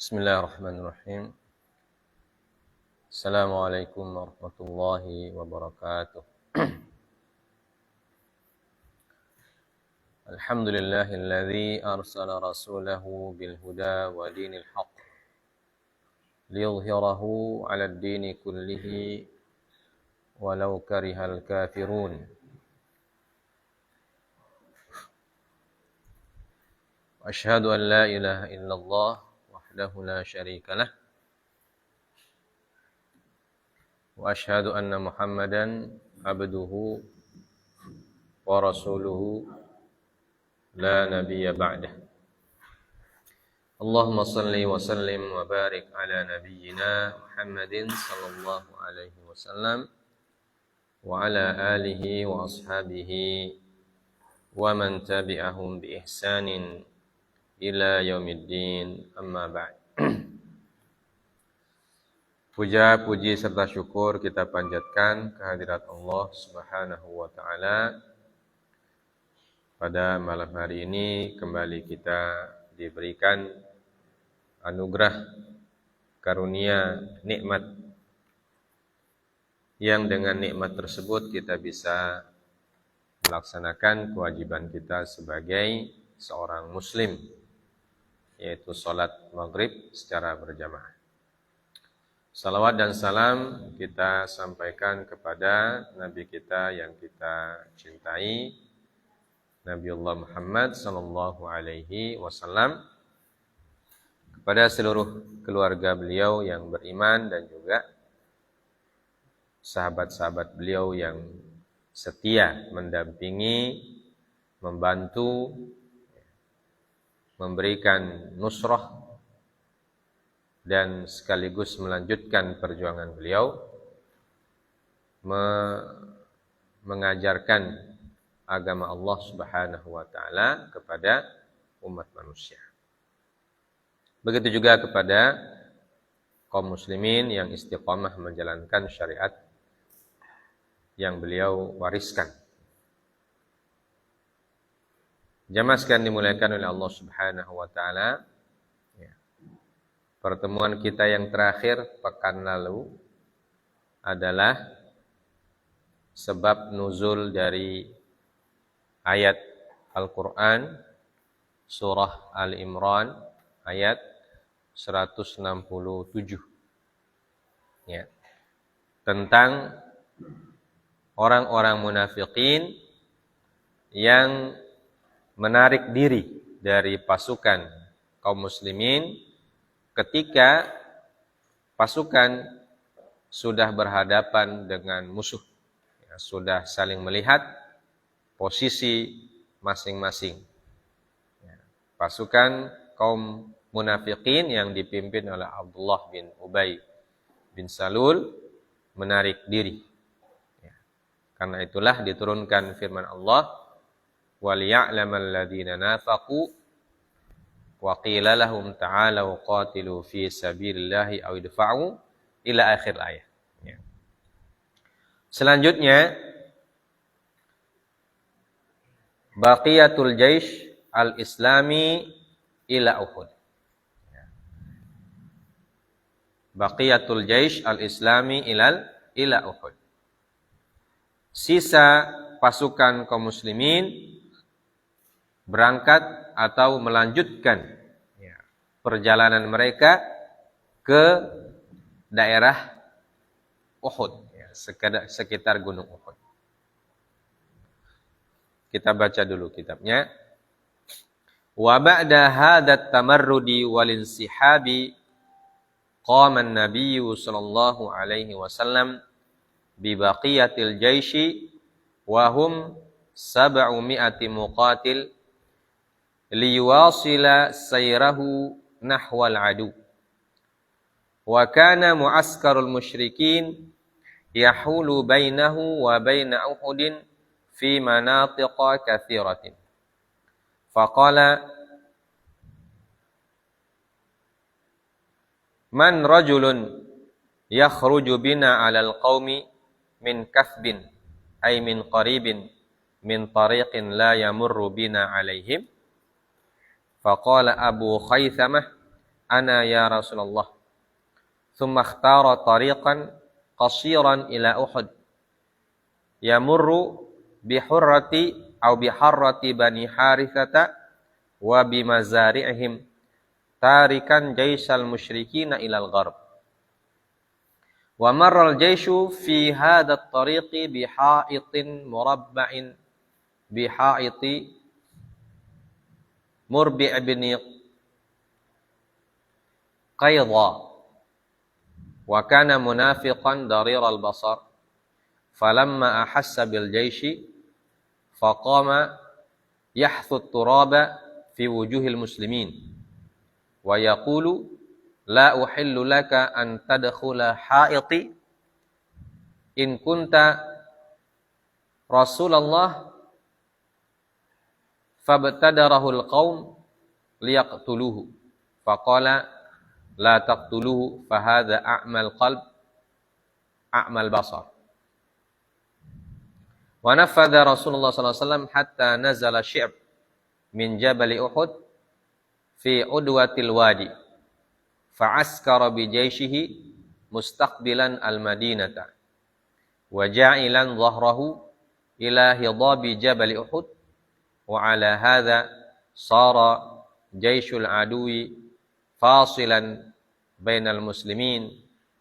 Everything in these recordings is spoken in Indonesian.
Bismillahirrahmanirrahim. Assalamualaikum warahmatullahi wabarakatuh. Alhamdulillahilladzi arsala rasulahu bil huda wa dinil haqq liyudhhirahu 'alad dini kullihi walau karihal kafirun. Asyhadu an la ilaha illallah wahdahu la syarika lah wa asyhadu anna Muhammadan abduhu wa rasuluhu la nabiyya ba'dah. Allahumma salli wa sallim wa barik ala nabiyyina Muhammadin sallallahu alaihi wasallam wa ala alihi wa ashabihi wa man tabi'ahum bi ihsanin ila yaumiddin, amma ba'd. Puja, puji serta syukur kita panjatkan kehadirat Allah Subhanahu wa taala. Pada malam hari ini kembali kita diberikan anugerah karunia nikmat yang dengan nikmat tersebut kita bisa melaksanakan kewajiban kita sebagai seorang muslim, yaitu salat maghrib secara berjamaah. Salawat dan salam kita sampaikan kepada Nabi kita yang kita cintai, Nabiullah Muhammad sallallahu alaihi wasallam, kepada seluruh keluarga beliau yang beriman dan juga sahabat-sahabat beliau yang setia mendampingi, membantu, memberikan nusrah dan sekaligus melanjutkan perjuangan beliau mengajarkan agama Allah Subhanahu wa taala kepada umat manusia. Begitu juga kepada kaum muslimin yang istiqamah menjalankan syariat yang beliau wariskan. Jamaah sekalian dimuliakan oleh Allah Subhanahu wa taala. Pertemuan kita yang terakhir pekan lalu adalah sebab nuzul dari ayat Al-Quran surah Al-Imran ayat 167 ya, tentang orang-orang munafikin yang menarik diri dari pasukan kaum muslimin ketika pasukan sudah berhadapan dengan musuh, ya, sudah saling melihat posisi masing-masing. Ya, pasukan kaum munafikin yang dipimpin oleh Abdullah bin Ubay bin Salul menarik diri. Ya, karena itulah diturunkan firman Allah, وَلِيَعْلَمَ الَّذِينَ نَافَقُوا wa qila lahum ta'alu qatilu fi sabilillahi aw idfa'u ila akhir ayat. Ya. Selanjutnya baqiyatul jaish al-islami ila Uhud. Ya. Baqiyatul jaish al-islami ila Uhud. Sisa pasukan kaum muslimin berangkat atau melanjutkan perjalanan mereka ke daerah Uhud, ya, sekitar gunung Uhud. Kita baca dulu kitabnya. Wa ba'da hadat tamarrudi wal insihabi qama an-nabiy sallallahu alaihi wasallam bi baqiyatil jaishi wa hum 700 muqatil liyuwasila sayrahu nahwal adu. Wa kana mu'askarul musyrikin yahulu bainahu wa baina Uhudin fi manatiqa katsiratin. Faqala man rajulun yakhruju bina 'alal qaumi min kathbin ay min qaribin min tariqin la yamurru bina 'alaihim. Faqala Abu Khaythamah ana ya Rasulullah. Thumma ikhtara tariqan qasiran ila Uhud. Yamurru bihurrati aw biharrati Bani Harithata wa bimazari'ihim tarikan jaisal musyrikina ilal gharb. Wa marra al-jaishu fi hadha at-tariqi biha'itin murabba'in biha'iti Murbi' ibn Qaidha wa kana munafiqan darir al-basar falamma ahassa bil jaishi faqama yahthu at-turaba fi wujuhil muslimin wa yaqulu la uhillu laka an tadkhula ha'iti in kunta Rasulullah fabtadarahul qaum liyaqtuluhu faqala la taqtuluhu fahadha a'mal qalb a'mal basar wa nafadha Rasulullah sallallahu alaihi wasallam hatta nazala syi'b min jabal Uhud fi udwatil wadi fa'askara bi jaishihi mustaqbilan al-madinata wa ja'ilan dhahrahu ila hidabi jabal Uhud wa ala hadha sara jaishul adui fasilan bainal muslimin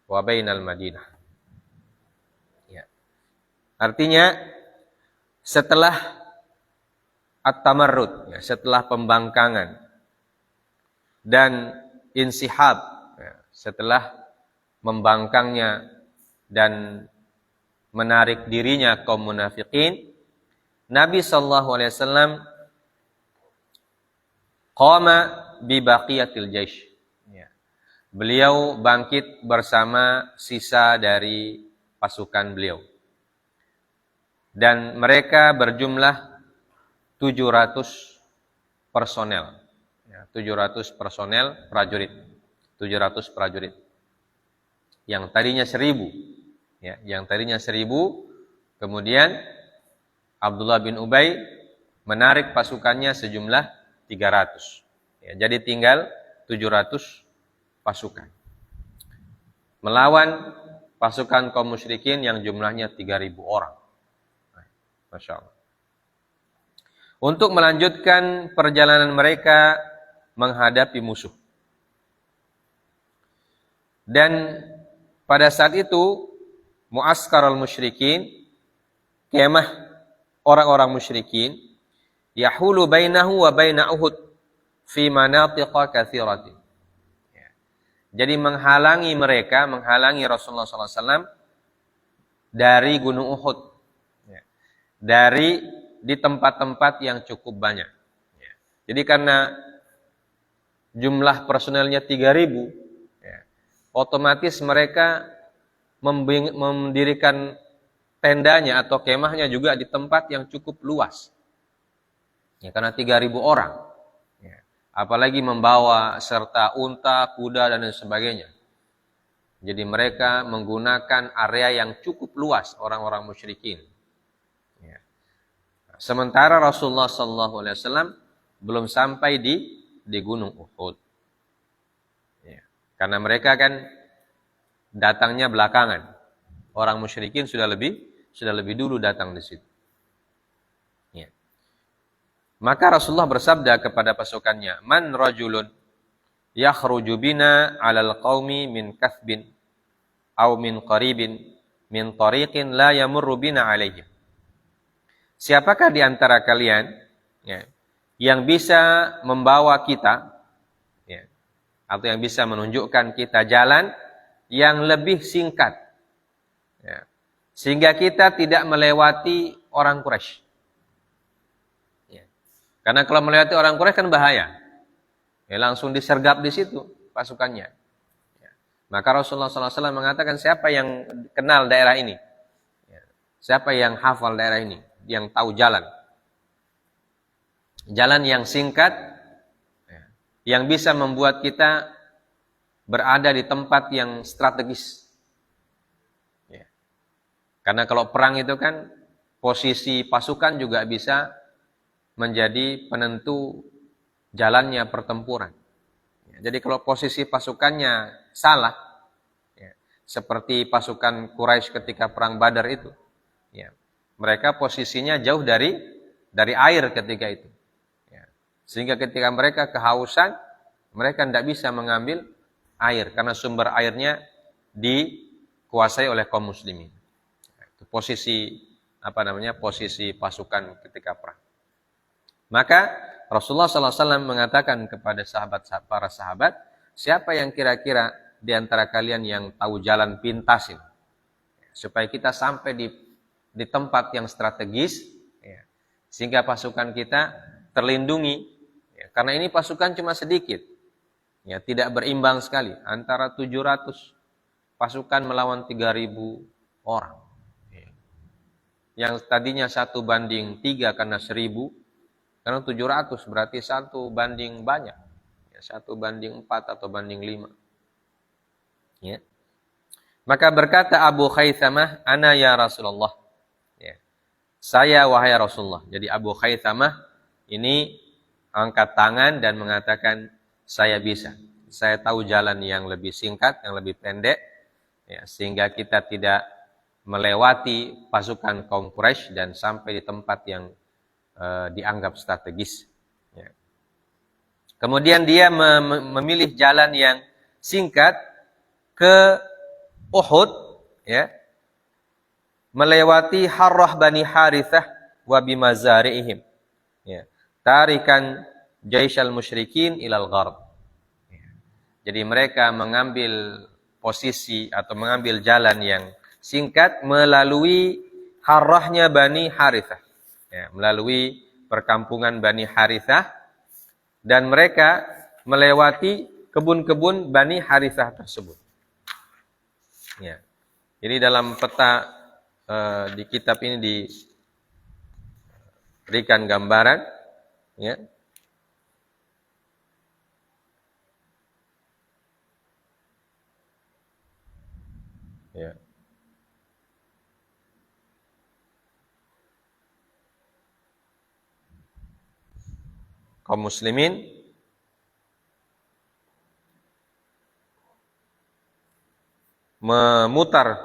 wa bainal Madinah. Ya. Artinya setelah at-tamarrud, ya, setelah pembangkangan dan insihab, ya, setelah membangkangnya dan menarik dirinya kaum munafikin, Nabi sallallahu alaihi wasallam qama bi baqiyatil jaish. Beliau bangkit bersama sisa dari pasukan beliau. Dan mereka berjumlah 700 personel. 700 personel prajurit. 700 prajurit. Yang tadinya 1000. Ya, yang tadinya 1000, kemudian Abdullah bin Ubay menarik pasukannya sejumlah 300. Ya, jadi tinggal 700 pasukan melawan pasukan kaum musyrikin yang jumlahnya 3.000 orang. Masya Allah. Untuk melanjutkan perjalanan mereka menghadapi musuh. Dan pada saat itu mu'askar al-musyrikin, kemah orang-orang musyrikin, yahulu bainahu wa baina Uhud fi manatiqa katsiratin. Jadi menghalangi mereka, menghalangi Rasulullah SAW dari Gunung Uhud. Dari di tempat-tempat yang cukup banyak. Jadi karena jumlah personelnya 3.000, otomatis mereka mendirikan tendanya atau kemahnya juga di tempat yang cukup luas. Ya, karena 3.000 orang. Apalagi membawa serta unta, kuda, dan sebagainya. Jadi mereka menggunakan area yang cukup luas orang-orang musyrikin. Ya. Sementara Rasulullah SAW belum sampai di Gunung Uhud. Ya. Karena mereka kan datangnya belakangan. Orang musyrikin sudah lebih dulu datang di situ. Maka Rasulullah bersabda kepada pasukannya, "Man rajulun yakhruju bina 'alal qaumi min kathbin aw min qaribin min tariqin la yamurru bina 'alaihim." Siapakah di antara kalian, ya, yang bisa membawa kita, ya, atau yang bisa menunjukkan kita jalan yang lebih singkat, ya, sehingga kita tidak melewati orang Quraisy. Karena kalau melewati orang Quraisy kan bahaya. Ya, langsung disergap di situ pasukannya. Ya. Maka Rasulullah SAW mengatakan, siapa yang kenal daerah ini? Ya. Siapa yang hafal daerah ini? Yang tahu jalan. Jalan yang singkat, ya, yang bisa membuat kita berada di tempat yang strategis. Ya. Karena kalau perang itu kan, posisi pasukan juga bisa menjadi penentu jalannya pertempuran. Jadi kalau posisi pasukannya salah, ya, seperti pasukan Quraisy ketika perang Badar itu, ya, mereka posisinya jauh dari air ketika itu. Ya. Sehingga ketika mereka kehausan, mereka tidak bisa mengambil air karena sumber airnya dikuasai oleh kaum muslimin. Itu posisi posisi pasukan ketika perang. Maka Rasulullah SAW mengatakan kepada para sahabat, siapa yang kira-kira di antara kalian yang tahu jalan pintas ini, supaya kita sampai di tempat yang strategis, ya, sehingga pasukan kita terlindungi, ya, karena ini pasukan cuma sedikit, ya, tidak berimbang sekali antara 700 pasukan melawan 3.000 orang, ya. Yang tadinya 1:3 karena 1.000, karena 700 berarti 1 banding banyak, ya, 1:4 atau banding 5, ya. Maka berkata Abu Khaythamah, ana ya Rasulullah, ya, saya wahai Rasulullah. Jadi Abu Khaythamah ini angkat tangan dan mengatakan, saya bisa, saya tahu jalan yang lebih singkat, yang lebih pendek, ya, sehingga kita tidak melewati pasukan kaum Quraisy dan sampai di tempat yang dianggap strategis, ya. Kemudian dia memilih jalan yang singkat ke Uhud, ya, melewati Harrah Bani Harithah wa bimazari'ihim, ya, tarikan jaisyal musyrikin ilal gharb, ya. Jadi mereka mengambil posisi atau mengambil jalan yang singkat melalui Harrahnya Bani Harithah, ya, melalui perkampungan Bani Harithah, dan mereka melewati kebun-kebun Bani Harithah tersebut. Ya. Jadi dalam peta di kitab ini diberikan gambaran, ya. Ya. Kaum muslimin memutar,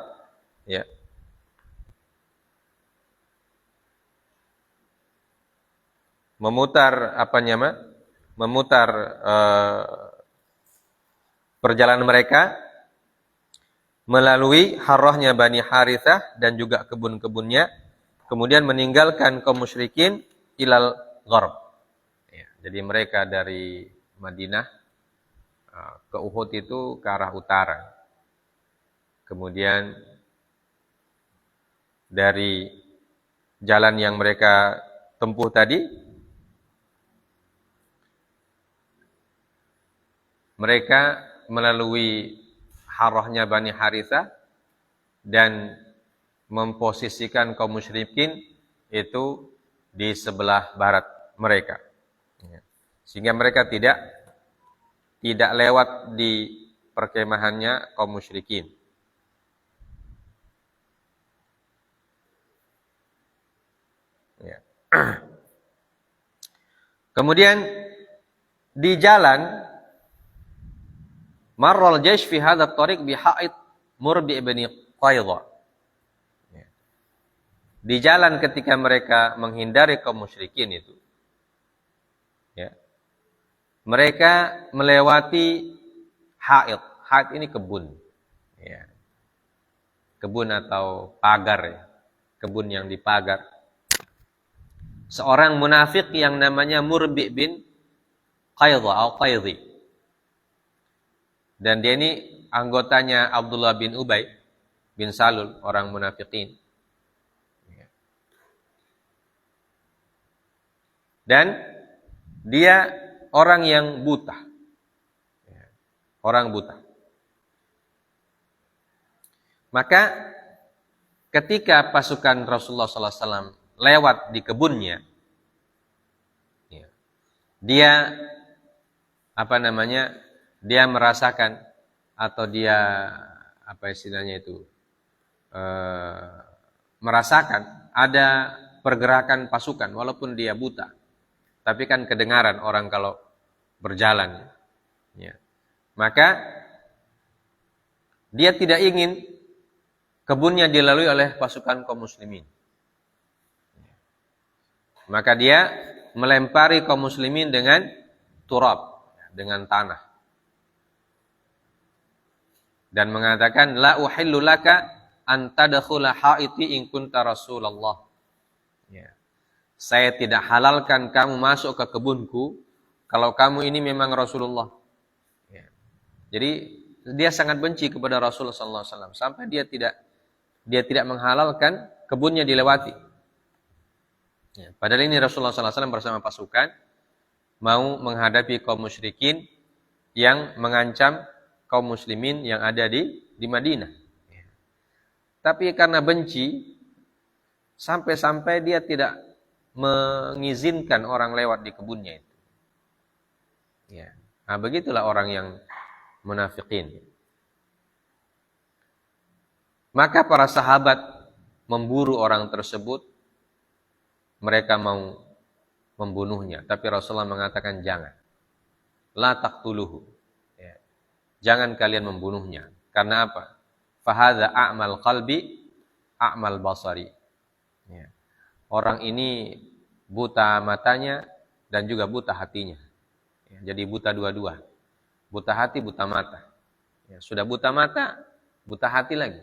ya, memutar perjalanan mereka melalui Harrahnya Bani Harithah dan juga kebun-kebunnya, kemudian meninggalkan kaum musyrikin ilal gharb. Ya, jadi mereka dari Madinah ke Uhud itu ke arah utara. Kemudian dari jalan yang mereka tempuh tadi, mereka melalui Harrahnya Bani Harithah dan memposisikan kaum musyrikin itu di sebelah barat mereka, sehingga mereka tidak lewat di perkemahannya kaum musyrikin. Ya. Kemudian di jalan marral jaysh fi hadha at-tariq bi ha'id Murbi' ibn Qaidha. Ya. Di jalan ketika mereka menghindari kaum musyrikin itu, ya, mereka melewati ha'id. Ha'id ini kebun, ya. Kebun atau pagar, ya. Kebun yang dipagar. Seorang munafik yang namanya Murbi' bin Qaidha atau Qaidhi. Dan dia ini anggotanya Abdullah bin Ubay bin Salul, orang munafikin. Dan dia orang yang buta. Orang buta. Maka ketika pasukan Rasulullah SAW lewat di kebunnya, dia dia merasakan atau dia merasakan ada pergerakan pasukan walaupun dia buta, tapi kan kedengaran orang kalau berjalan, ya. Maka dia tidak ingin kebunnya dilalui oleh pasukan kaum muslimin. Maka dia melempari kaum muslimin dengan turab, dengan tanah. Dan mengatakan, la uhillu laka an tadkhula haiti in kunta Rasulullah. Ya. Saya tidak halalkan kamu masuk ke kebunku kalau kamu ini memang Rasulullah. Ya. Jadi dia sangat benci kepada Rasulullah SAW sampai dia tidak menghalalkan kebunnya dilewati. Ya. Padahal ini Rasulullah SAW bersama pasukan mau menghadapi kaum musyrikin yang mengancam kaum muslimin yang ada di Madinah. Ya. Tapi karena benci, sampai-sampai dia tidak mengizinkan orang lewat di kebunnya itu. Ya. Nah, begitulah orang yang munafikin. Maka para sahabat memburu orang tersebut. Mereka mau membunuhnya. Tapi Rasulullah mengatakan jangan. La taqtuluhu. Ya. Jangan kalian membunuhnya. Karena apa? Fahadha a'mal qalbi, a'mal basari. Ya. Orang ini buta matanya dan juga buta hatinya. Ya. Jadi buta dua-dua. Buta hati, buta mata. Ya. Sudah buta mata, buta hati lagi.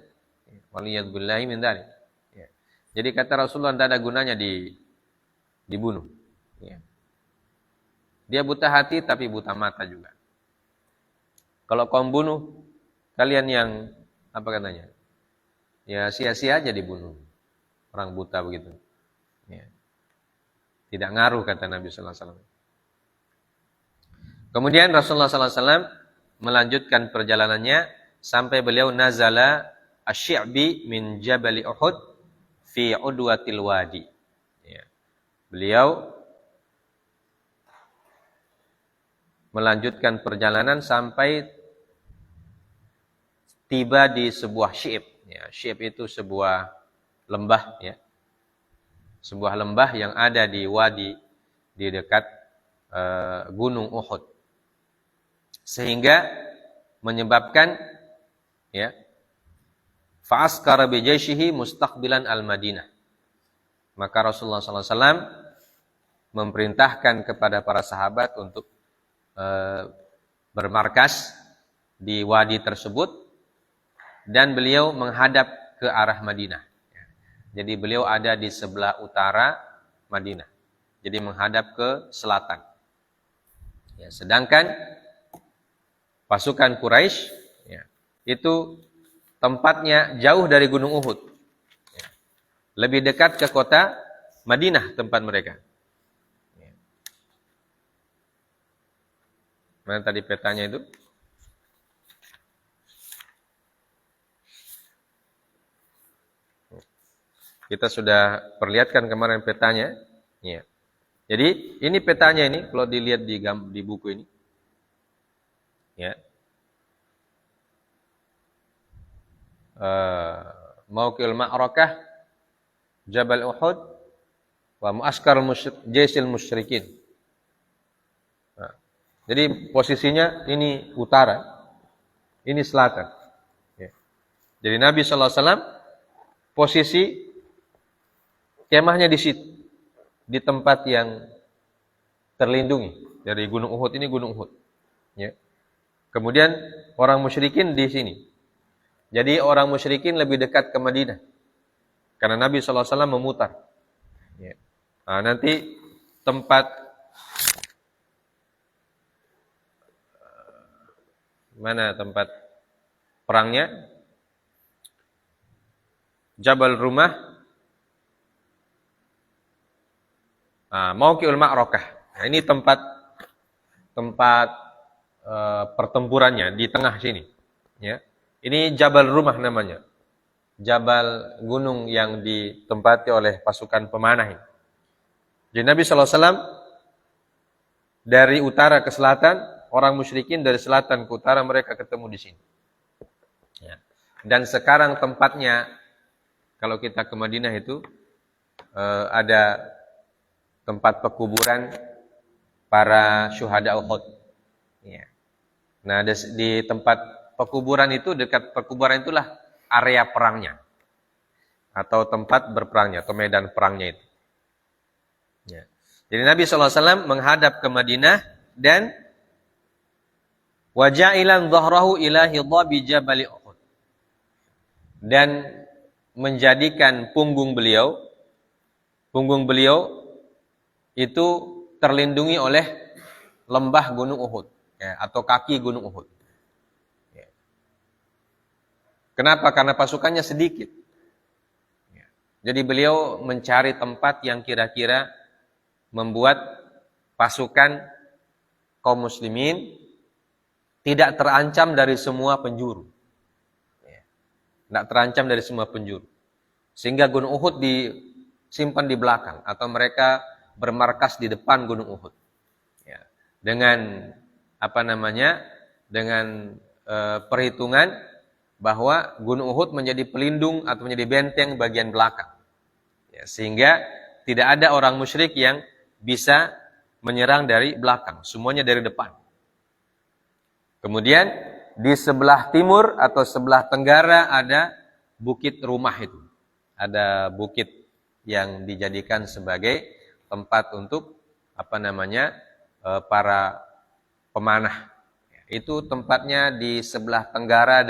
Waliyadzubillahi min dzalik. Ya. Jadi kata Rasulullah tidak ada gunanya dibunuh. Ya. Dia buta hati tapi buta mata juga. Kalau kaum bunuh, kalian yang apa katanya? Ya sia-sia aja dibunuh. Orang buta begitu. Ya. Tidak ngaruh kata Nabi sallallahu alaihi wasallam. Kemudian Rasulullah sallallahu alaihi wasallam melanjutkan perjalanannya sampai beliau nazala asy-syi'bi min Jabal Uhud fi udwatil wadi. Ya. Beliau melanjutkan perjalanan sampai tiba di sebuah syi'b. Ya, syi'b itu sebuah lembah, ya. Sebuah lembah yang ada di wadi di dekat Gunung Uhud. Sehingga menyebabkan ya fa'askara bi jayshihi mustaqbilan al-Madinah. Maka Rasulullah SAW memerintahkan kepada para sahabat untuk bermarkas di wadi tersebut dan beliau menghadap ke arah Madinah. Jadi beliau ada di sebelah utara Madinah. Jadi menghadap ke selatan. Ya, sedangkan pasukan Quraisy ya, itu tempatnya jauh dari Gunung Uhud. Ya, lebih dekat ke kota Madinah tempat mereka. Mana tadi petanya itu? Kita sudah perlihatkan kemarin petanya. Ya. Jadi ini petanya ini kalau dilihat di buku ini. Ya. Mauqil Ma'rakah, Jabal Uhud, wa Mu'askar Jaisil Musyrikin. Nah, jadi posisinya ini utara, ini selatan. Ya. Jadi Nabi SAW posisi kemahnya di situ, di tempat yang terlindungi dari Gunung Uhud. Ini Gunung Uhud. Ya. Kemudian orang musyrikin di sini. Jadi orang musyrikin lebih dekat ke Madinah, karena Nabi SAW memutar. Ya. Nah, nanti tempat mana tempat perangnya? Jabal Rumah, Mauqi'ul Ma'rakah. Nah, ini tempat pertempurannya di tengah sini. Ya. Ini Jabal Rumah namanya. Jabal gunung yang ditempati oleh pasukan pemanah ini. Jadi Nabi SAW dari utara ke selatan, orang musyrikin dari selatan ke utara, mereka ketemu di sini. Ya. Dan sekarang tempatnya, kalau kita ke Madinah itu, ada tempat pekuburan para syuhada Uhud. Ya. Nah, di tempat pekuburan itu, dekat pekuburan itulah area perangnya. Atau tempat berperangnya, atau medan perangnya itu. Ya. Jadi Nabi SAW menghadap ke Madinah dan waja'ilan dhahrahu ila hidabi jabali Uhud. Dan menjadikan punggung beliau itu terlindungi oleh lembah Gunung Uhud, ya, atau kaki Gunung Uhud. Ya. Kenapa? Karena pasukannya sedikit. Ya. Jadi beliau mencari tempat yang kira-kira membuat pasukan kaum muslimin tidak terancam dari semua penjuru. Ya. Tidak terancam dari semua penjuru. Sehingga Gunung Uhud disimpan di belakang, atau mereka bermarkas di depan Gunung Uhud. Ya. Dengan dengan perhitungan bahwa Gunung Uhud menjadi pelindung atau menjadi benteng bagian belakang. Ya, sehingga tidak ada orang musyrik yang bisa menyerang dari belakang, semuanya dari depan. Kemudian di sebelah timur atau sebelah tenggara ada bukit rumah itu. Ada bukit yang dijadikan sebagai tempat untuk para pemanah. Itu tempatnya di sebelah tenggara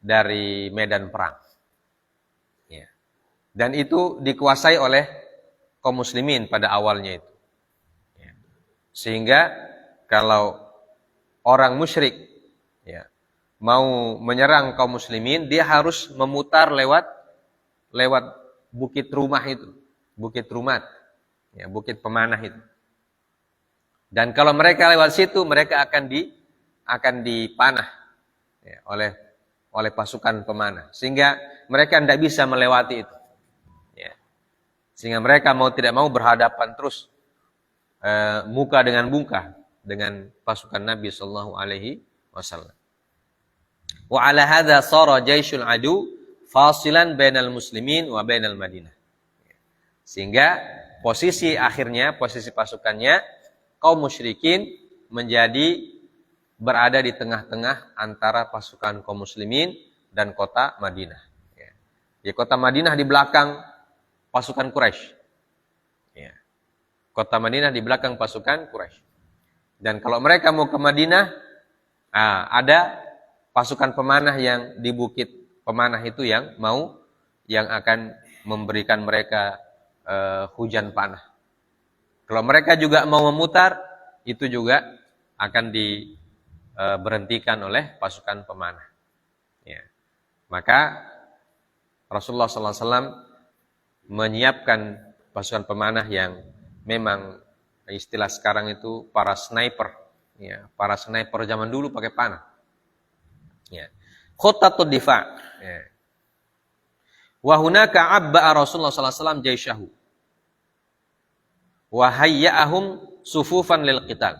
dari medan perang. Ya. Dan itu dikuasai oleh kaum muslimin pada awalnya itu. Ya. Sehingga kalau orang musyrik, ya, mau menyerang kaum muslimin, dia harus memutar lewat bukit rumah itu, bukit rumat, ya, bukit pemanah itu. Dan kalau mereka lewat situ, mereka akan dipanah, ya, oleh pasukan pemanah, sehingga mereka tidak bisa melewati itu. Ya. Sehingga mereka mau tidak mau berhadapan terus muka dengan muka dengan pasukan Nabi sallallahu alaihi wasallam. Wa ala hadza sara jaisyul adu fasilan bainal muslimin wa bainal Madinah. Sehingga posisi pasukannya kaum musyrikin menjadi berada di tengah-tengah antara pasukan kaum muslimin dan kota Madinah. Ya. Di kota Madinah di belakang pasukan Quraisy. Ya. Kota Madinah di belakang pasukan Quraisy. Dan kalau mereka mau ke Madinah, ada pasukan pemanah yang di bukit pemanah itu yang akan memberikan mereka hujan panah. Kalau mereka juga mau memutar, itu juga akan diberhentikan oleh pasukan pemanah. Ya. Maka Rasulullah SAW menyiapkan pasukan pemanah yang memang istilah sekarang itu para sniper. Ya, para sniper zaman dulu pakai panah. Ya. Khuttatud difa'. Ya. Wa hunaka abba'a Rasulullah sallallahu alaihi wasallam jaisyahu. Wa hayya'ahum sufufan lil qital.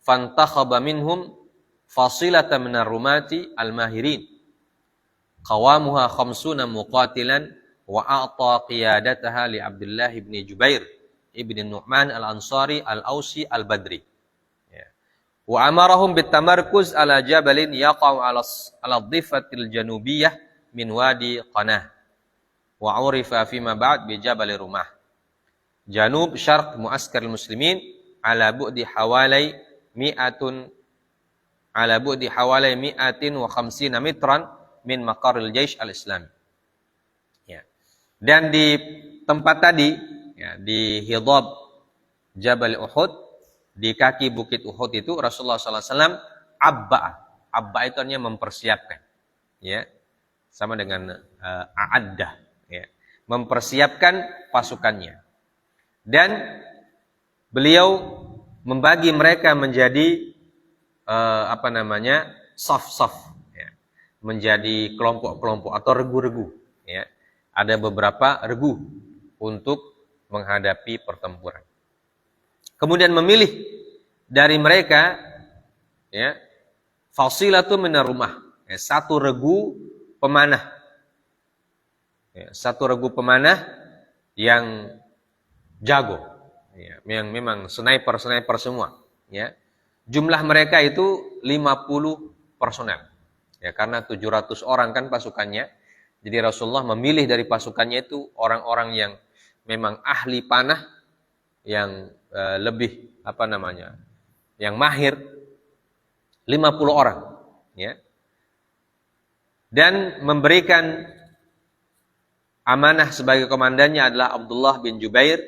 Fantakhaba minhum fasilatan minar rumati al-mahirin. Qawamuha khamsuna muqatilan wa a'ta qiyadataha li Abdullah ibn Jubair ibn Nu'man al-Ansari al-Ausi al-Badri. Ya. Wa amarahum bitamarkuz ala jabalin yaqa'u ala dhifatil janubiyah min wadi Qanah. Wa urifa fima ba'd bi Jabal Rumah. Janub syarq muaskar muslimin ala bu'di hawalai mi'atin wa khamsina mitran min maqaril jaish al-islami. Ya. Dan di tempat tadi, ya, di hidab Jabal Uhud, di kaki bukit Uhud itu Rasulullah SAW abba itu artinya mempersiapkan, ya, sama dengan a'addah, ya, mempersiapkan pasukannya. Dan beliau membagi mereka menjadi saf-saf, ya, menjadi kelompok-kelompok atau regu-regu, ya. Ada beberapa regu untuk menghadapi pertempuran. Kemudian memilih dari mereka, ya, fasilatu minar rumah, ya, satu regu pemanah. Ya, satu regu pemanah yang jago, ya, yang memang sniper semua, ya. Jumlah mereka itu 50 personel. Ya, karena 700 orang kan pasukannya. Jadi Rasulullah memilih dari pasukannya itu orang-orang yang memang ahli panah, yang lebih yang mahir, 50 orang, ya. Dan memberikan amanah sebagai komandannya adalah Abdullah bin Jubair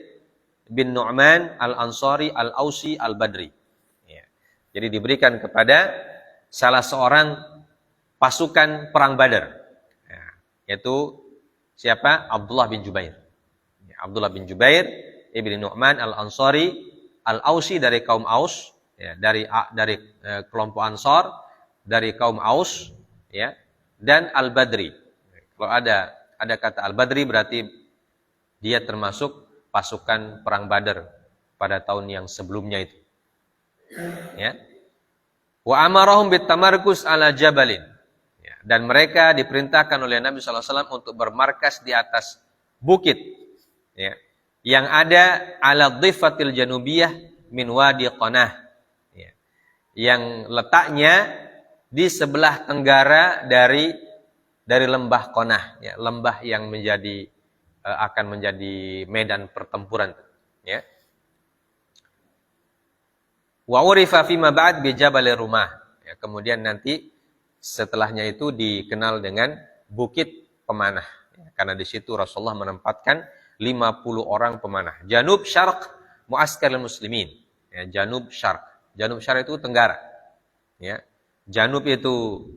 bin Nu'man al-Ansari al-Ausi al-Badri. Ya. Jadi diberikan kepada salah seorang pasukan perang Badar. Ya. Yaitu siapa? Abdullah bin Jubair. Ya. Abdullah bin Jubair ibn Nu'man al-Ansari al-Ausi dari kaum Aus, ya, dari kelompok Ansar, dari kaum Aus, ya, dan al-Badri. Kalau ada kata al-Badri berarti dia termasuk pasukan perang Badar pada tahun yang sebelumnya itu. Ya. Wa amarahum bitamarkus ala jabalin. Ya. Dan mereka diperintahkan oleh Nabi SAW untuk bermarkas di atas bukit, ya, yang ada ala dhifatil janubiyah min wadi Qanah, ya, yang letaknya di sebelah tenggara dari lembah Qanah, ya, lembah yang akan menjadi medan pertempuran, ya. Wa urifa fi ma ba'd bi Jabal Rumah. Ya, kemudian nanti setelahnya itu dikenal dengan Bukit Pemanah, ya, karena di situ Rasulullah menempatkan 50 orang pemanah. Janub Syarq Mu'askaril Muslimin. Ya, Janub Syarq. Janub Syarq itu tenggara. Ya. Janub itu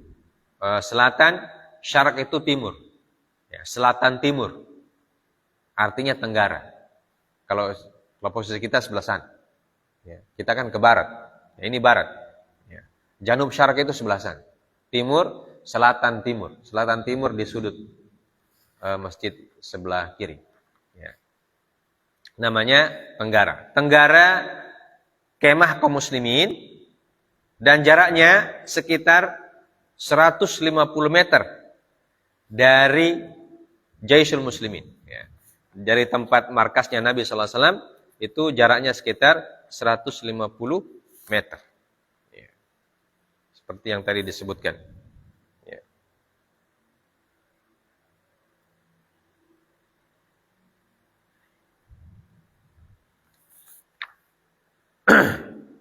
selatan, Syarq itu timur. Ya, selatan timur. Artinya tenggara. Kalau posisi kita sebelah sana. Ya, kita kan ke barat. Ya, ini barat. Ya. Janub Syarq itu sebelah sana. Timur, selatan timur. Selatan timur di sudut masjid sebelah kiri. Ya. Namanya tenggara. Tenggara kemah kaum muslimin, dan jaraknya sekitar 150 meter dari Jaisul Muslimin. Ya. Dari tempat markasnya Nabi SAW itu jaraknya sekitar 150 meter. Ya. Seperti yang tadi disebutkan. Ya.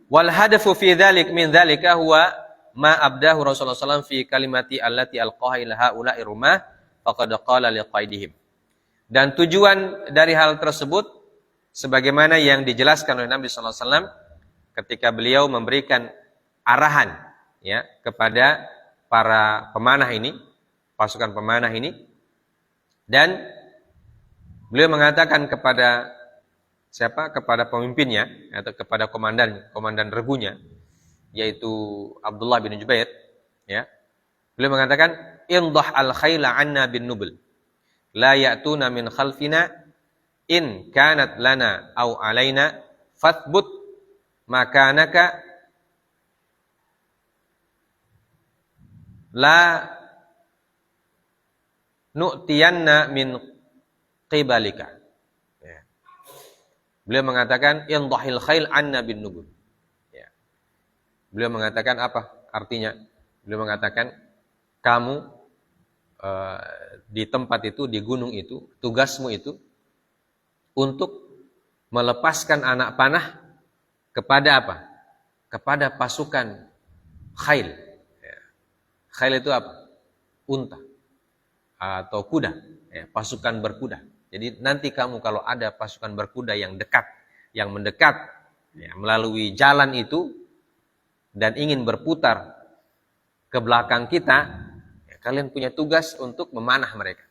Wal hadafu fi dzalik min dzalika huwa ma abdahu Rasulullah SAW fi kalimati allati alqaha ila haula'i rumah faqad qala liqaidihim. Dan tujuan dari hal tersebut sebagaimana yang dijelaskan oleh Nabi SAW ketika beliau memberikan arahan, ya, kepada para pemanah ini, pasukan pemanah ini, dan beliau mengatakan kepada siapa? Kepada pemimpinnya atau kepada komandan regunya, yaitu Abdullah bin Jubair, ya. Beliau mengatakan, "Indah al-khaila anna bin nubl. La ya'tuna min khalfina in kanat lana aw alaina fathbut makanaka la nu'tiyanna min qibalika." Beliau mengatakan indahil khail anna bin nubul. Ya. Beliau mengatakan apa artinya? Beliau mengatakan kamu di tempat itu, di gunung itu, tugasmu itu untuk melepaskan anak panah kepada apa? Kepada pasukan khail. Ya. Khail itu apa? Unta atau kuda. Ya, pasukan berkuda. Jadi nanti kamu kalau ada pasukan berkuda yang mendekat, ya, melalui jalan itu dan ingin berputar ke belakang kita, ya, kalian punya tugas untuk memanah mereka.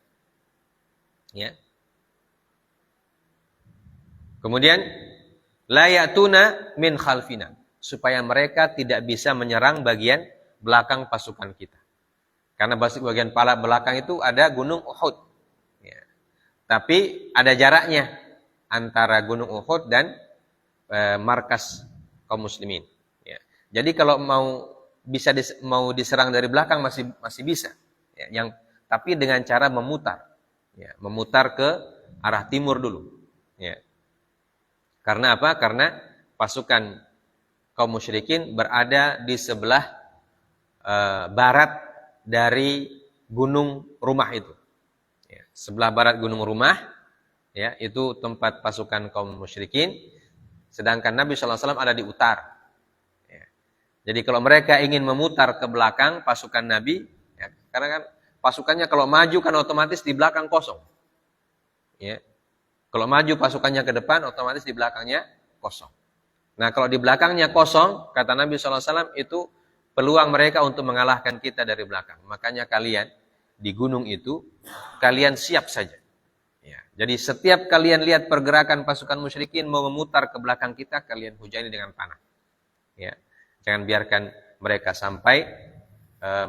Ya. Kemudian la ya'tuna min khalfina, supaya mereka tidak bisa menyerang bagian belakang pasukan kita. Karena bagian pala belakang itu ada gunung Uhud. Tapi ada jaraknya antara Gunung Uhud dan markas kaum muslimin. Ya. Jadi kalau mau diserang dari belakang masih bisa. Ya. Tapi dengan cara memutar. Ya. Memutar ke arah timur dulu. Ya. Karena apa? Karena pasukan kaum musyrikin berada di sebelah barat dari gunung Rumah itu. Ya, sebelah barat gunung Rumah, ya, itu tempat pasukan kaum musyrikin. Sedangkan Nabi SAW ada di utara. Ya. Jadi kalau mereka ingin memutar ke belakang pasukan Nabi, ya, karena kan pasukannya kalau maju kan otomatis di belakang kosong. Ya. Kalau maju pasukannya ke depan, otomatis di belakangnya kosong. Nah, kalau di belakangnya kosong, kata Nabi SAW, itu peluang mereka untuk mengalahkan kita dari belakang. Makanya kalian di gunung itu, kalian siap saja. Ya, jadi setiap kalian lihat pergerakan pasukan musyrikin mau memutar ke belakang kita, kalian hujani dengan panah. Ya, jangan biarkan mereka sampai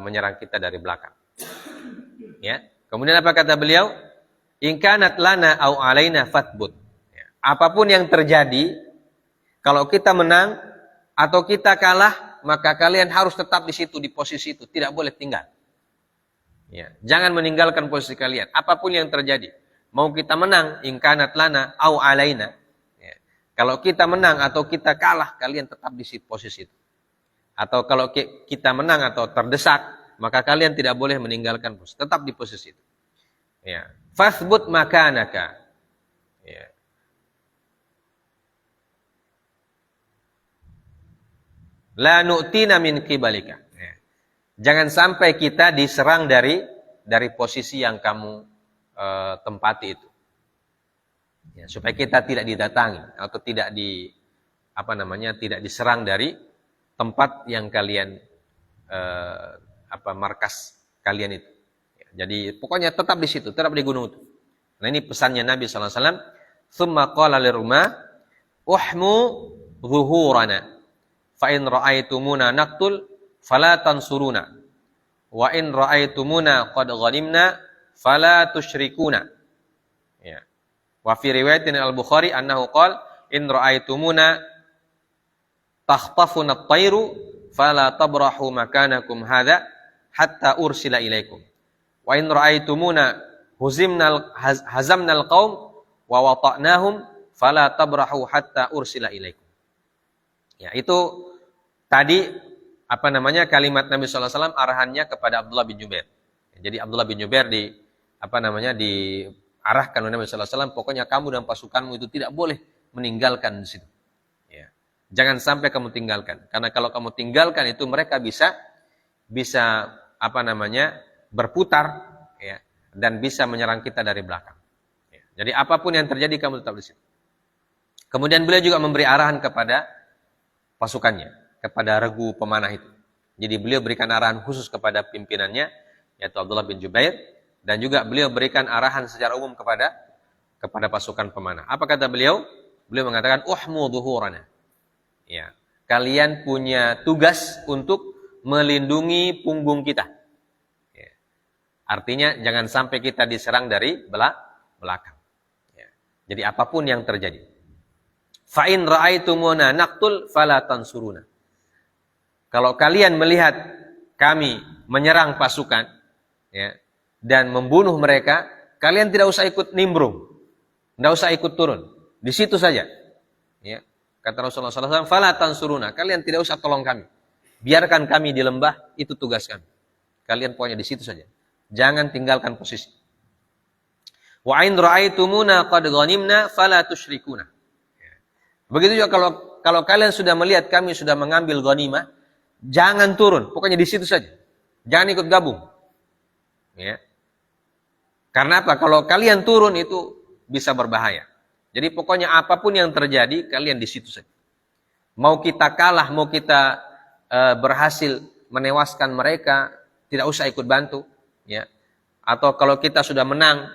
menyerang kita dari belakang. Ya. Kemudian apa kata beliau? In kanat lana au alaina fatbut. Ya. Apapun yang terjadi, kalau kita menang atau kita kalah, maka kalian harus tetap di situ, di posisi itu, tidak boleh tinggal. Ya. Jangan meninggalkan posisi kalian. Apapun yang terjadi, mau kita menang, in kanat lana au alaina. Ya. Kalau kita menang atau kita kalah, kalian tetap di posisi itu. Atau kalau kita menang atau terdesak, maka kalian tidak boleh meninggalkan posisi, tetap di posisi itu. Ya. Fasbut makanaka. Ya. La nu'tina min qibalika. Ya. Jangan sampai kita diserang dari posisi yang kamu tempati itu. Ya, supaya kita tidak didatangi atau tidak tidak diserang dari tempat yang kalian markas kalian itu. Ya, jadi pokoknya tetap di situ, tetap di gunung itu. Nah, ini pesannya Nabi sallallahu alaihi wasallam, "Tsumma qala lirumah, uhmu zuhurana. Fa in ra'aitumuna naqtul fala tansuruna. Wa in ra'aitumuna qad ghanimna fala tusyrikuna." Ya. Wa fi riwayatin al-Bukhari annahu qala in ra'aitumuna takhtafuna at-tayru fala tabrahu makanakum hadha hatta ursila ilaikum. Wa in ra'aitumuna hazamnal qaum wa wata'nahum fala tabrahu hatta ursila ilaikum. Ya, itu tadi kalimat Nabi sallallahu alaihi wasallam arahannya kepada Abdullah bin Jubair. Jadi Abdullah bin Jubair diarahkan oleh Nabi sallallahu alaihi wasallam, pokoknya kamu dan pasukanmu itu tidak boleh meninggalkan di situ. Ya. Jangan sampai kamu tinggalkan, karena kalau kamu tinggalkan itu mereka bisa berputar, ya, dan bisa menyerang kita dari belakang. Ya. Jadi apapun yang terjadi kamu tetap di situ. Kemudian beliau juga memberi arahan kepada pasukannya, kepada regu pemanah itu. Jadi beliau berikan arahan khusus kepada pimpinannya, yaitu Abdullah bin Jubair, dan juga beliau berikan arahan secara umum kepada pasukan pemanah. Apa kata beliau? Beliau mengatakan, uhmu dhuhurana. Ya, kalian punya tugas untuk melindungi punggung kita. Ya. Artinya jangan sampai kita diserang dari belakang. Ya. Jadi apapun yang terjadi. Fa in ra'aitumuna naqtul fala tansuruna. Kalau kalian melihat kami menyerang pasukan, ya, dan membunuh mereka, kalian tidak usah ikut nimbrung, tidak usah ikut turun, di situ saja. Ya. Kata Rasulullah SAW, fala tansuruna, kalian tidak usah tolong kami, biarkan kami di lembah, itu tugas kami. Kalian pokoknya di situ saja, jangan tinggalkan posisi. Wa in ra'aitumuna qad ghanimna fala tusyrikuna. Begitu juga kalau kalian sudah melihat kami sudah mengambil ghanimah, jangan turun, pokoknya di situ saja. Jangan ikut gabung. Ya. Karena apa? Kalau kalian turun itu bisa berbahaya. Jadi pokoknya apapun yang terjadi, kalian di situ saja. Mau kita kalah, mau kita berhasil menewaskan mereka, tidak usah ikut bantu. Ya. Atau kalau kita sudah menang,